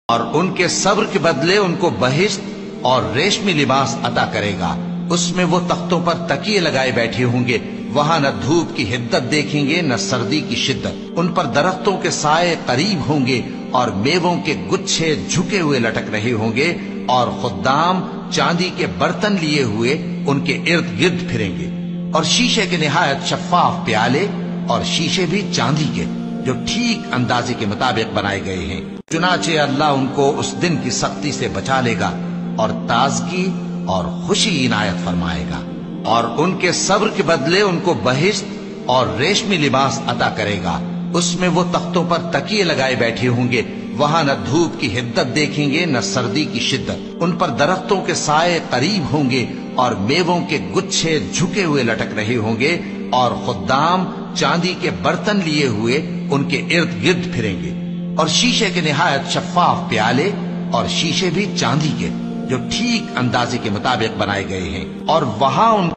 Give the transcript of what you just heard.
اور ان کے صبر کے بدلے ان کو بہشت اور ریشمی لباس عطا کرے گا، اس میں وہ تختوں پر تکیے لگائے بیٹھے ہوں گے، وہاں نہ دھوپ کی حدت دیکھیں گے نہ سردی کی شدت، ان پر درختوں کے سائے قریب ہوں گے اور میووں کے گچھے جھکے ہوئے لٹک رہے ہوں گے، اور خدام چاندی کے برتن لیے ہوئے ان کے ارد گرد پھریں گے، اور شیشے کے نہایت شفاف پیالے اور شیشے بھی چاندی کے جو ٹھیک اندازے کے مطابق بنائے گئے ہیں۔ چنانچہ اللہ ان کو اس دن کی سختی سے بچا لے گا اور تازگی اور خوشی عنایت فرمائے گا، اور ان کے صبر کے بدلے ان کو بہشت اور ریشمی لباس عطا کرے گا، اس میں وہ تختوں پر تکیے لگائے بیٹھے ہوں گے، وہاں نہ دھوپ کی حدت دیکھیں گے نہ سردی کی شدت، ان پر درختوں کے سائے قریب ہوں گے اور میووں کے گچھے جھکے ہوئے لٹک رہے ہوں گے، اور خدام چاندی کے برتن لیے ہوئے ان کے ارد گرد پھریں گے، اور شیشے کے نہایت شفاف پیالے اور شیشے بھی چاندی کے جو ٹھیک اندازے کے مطابق بنائے گئے ہیں، اور وہاں ان